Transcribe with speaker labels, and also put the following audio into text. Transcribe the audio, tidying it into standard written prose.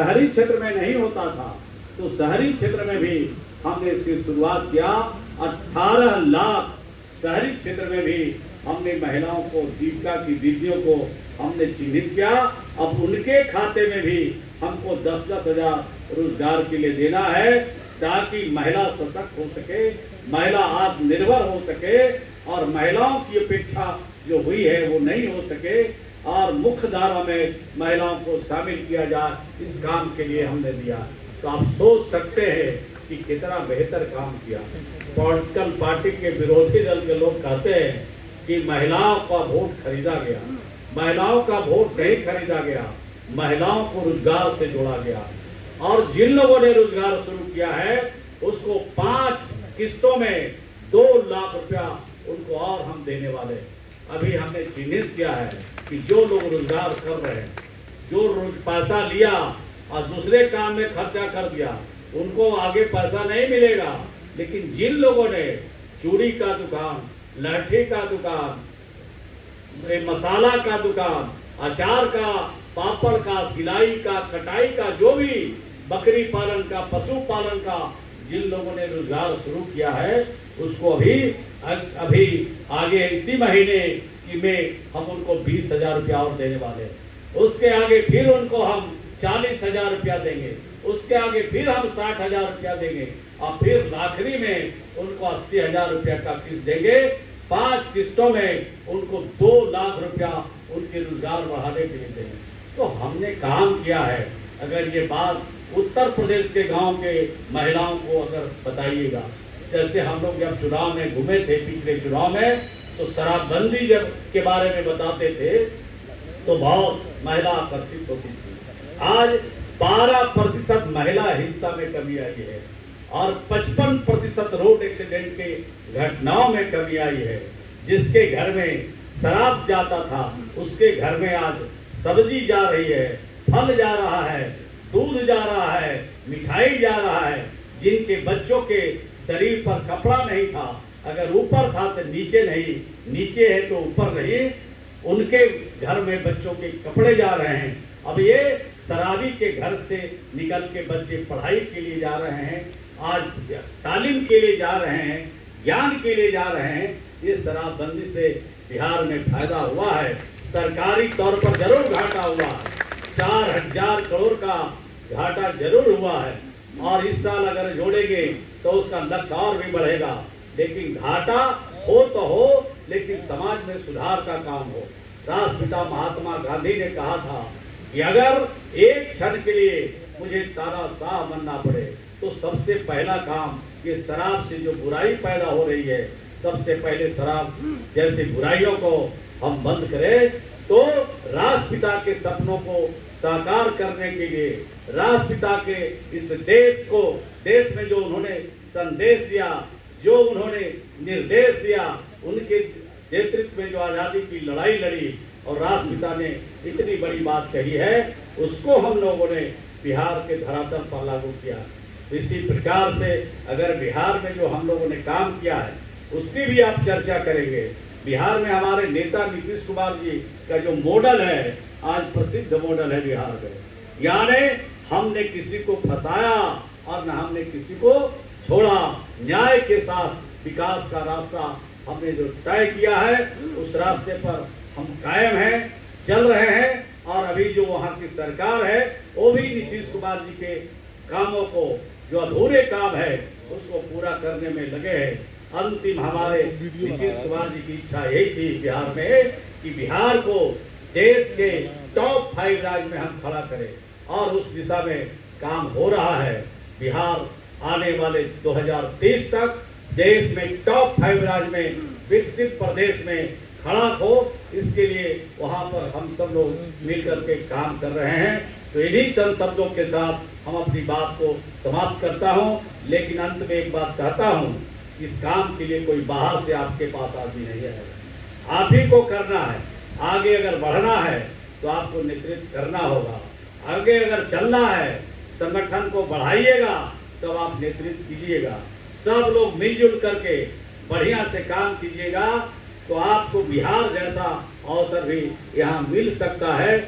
Speaker 1: शहरी क्षेत्र में नहीं होता था, तो शहरी क्षेत्र में भी हमने इसकी शुरुआत किया। 18 लाख शहरी क्षेत्र में भी हमने महिलाओं को, जीविका की दीदियों को हमने चिन्हित किया। अब उनके खाते में भी हमको 10-10 हजार रोजगार के लिए देना है, ताकि महिला सशक्त हो सके, महिला आत्मनिर्भर हो सके और महिलाओं की अपेक्षा जो हुई है वो नहीं हो सके और मुख्य धारा में महिलाओं को शामिल किया जाए, इस काम के लिए हमने दिया। तो आप सोच सकते हैं कि कितना बेहतर काम किया। पॉलिटिकल पार्टी के विरोधी दल के लोग कहते हैं कि महिलाओं का वोट खरीदा गया। महिलाओं का वोट नहीं खरीदा गया, महिलाओं को रोजगार से जोड़ा गया। और जिन लोगों ने रोजगार शुरू किया है उसको 5 किस्तों में 2 लाख रुपया उनको और हम देने वाले। अभी हमने चिन्हित किया है कि जो लोग रोजगार कर रहे हैं, जो पैसा लिया और दूसरे काम में खर्चा कर दिया, उनको आगे पैसा नहीं मिलेगा। लेकिन जिन लोगों ने चूड़ी का दुकान, लहठी का दुकान, मसाला का दुकान, अचार का, पापड़ का, सिलाई का, कटाई का, जो भी बकरी पालन का, पशु पालन का जिन लोगों ने रोजगार शुरू किया है, उसको अभी आगे इसी महीने की में हम उनको 20,000 रुपया और देने वाले हैं। उसके आगे फिर उनको हम 40,000 रुपया देंगे, उसके आगे फिर हम 60,000 रुपया देंगे और फिर आखिरी में उनको 80,000 रुपया का किस्त देंगे। 5 किस्तों में उनको 2 लाख रुपया उनके रोजगार बढ़ाने के लिए देंगे। तो हमने काम किया है। अगर ये बात उत्तर प्रदेश के गांव के महिलाओं को अगर बताइएगा, जैसे हम लोग जब चुनाव में घूमे थे, पिछले चुनाव में, तो शराबबंदी जब के बारे में बताते थे तो बहुत महिला आकर्षित होती थी। आज 12% महिला हिंसा में कमी आई है और 55% रोड एक्सीडेंट के घटनाओं में कमी आई है। जिसके घर में शराब जाता था उसके घर में आज सब्जी जा रही है, फल जा रहा है, दूध जा रहा है, मिठाई जा रहा है। जिनके बच्चों के शरीर पर कपड़ा नहीं था, अगर ऊपर था तो नीचे नहीं, नीचे है तो ऊपर नहीं, उनके घर में बच्चों के कपड़े जा रहे हैं। अब ये शराबी के घर से निकल के बच्चे पढ़ाई के लिए जा रहे हैं, आज तालीम के लिए जा रहे हैं, ज्ञान के लिए जा रहे हैं। ये शराबबंदी से बिहार में फायदा हुआ है, सरकारी तौर पर जरूर घाटा हुआ है, 4,000 करोड़ का घाटा जरूर हुआ है। और इस साल अगर जोड़ेंगे तो उसका लक्ष्य और भी बढ़ेगा। लेकिन घाटा हो तो हो, लेकिन समाज में सुधार का काम हो। राष्ट्रपिता महात्मा गांधी ने कहा था कि अगर एक क्षण के लिए मुझे तानाशाह बनना पड़े तो सबसे पहला काम ये शराब से जो बुराई पैदा हो रही है, सबसे पहले शराब जैसी बुराइयों को हम बंद करें। तो राष्ट्रपिता के सपनों को साकार करने के लिए, राष्ट्रपिता के इस देश को, देश में जो उन्होंने संदेश दिया, जो उन्होंने निर्देश दिया, उनके नेतृत्व में जो आजादी की लड़ाई लड़ी और राष्ट्रपिता ने इतनी बड़ी बात कही है, उसको हम लोगों ने बिहार के धरातल पर लागू किया। इसी प्रकार से अगर बिहार में जो हम लोगों ने काम किया है उसकी भी आप चर्चा करेंगे। बिहार में हमारे नेता नीतीश कुमार जी का जो मॉडल है, आज प्रसिद्ध मॉडल है बिहार में। यानी हमने किसी को फंसाया और न हमने किसी को छोड़ा। न्याय के साथ विकास का रास्ता हमने जो तय किया है, उस रास्ते पर हम कायम हैं, चल रहे हैं। और अभी जो वहाँ की सरकार है वो भी नीतीश कुमार जी के कामों को, जो अधूरे काम है, उसको पूरा करने में लगे हैं। अंतिम हमारे नीतीश कुमार जी की इच्छा यही थी बिहार में कि बिहार को देश के टॉप 5 राज्य में हम खड़ा करें, और उस दिशा में काम हो रहा है। बिहार आने वाले 2030 तक देश में टॉप 5 राज्य में, विकसित प्रदेश में खड़ा हो, इसके लिए वहां पर हम सब लोग मिलकर के काम कर रहे हैं। तो इन्हीं चंद शब्दों के साथ हम अपनी बात को समाप्त करता हूं। लेकिन अंत में एक बात कहता हूं, इस काम के लिए कोई बाहर से आपके पास आदमी नहीं है, आप ही को करना है। आगे अगर बढ़ना है तो आपको नेतृत्व करना होगा। आगे अगर चलना है, संगठन को बढ़ाइएगा, तब आप नेतृत्व कीजिएगा। सब लोग मिलजुल करके बढ़िया से काम कीजिएगा तो आपको बिहार जैसा अवसर भी यहाँ मिल सकता है।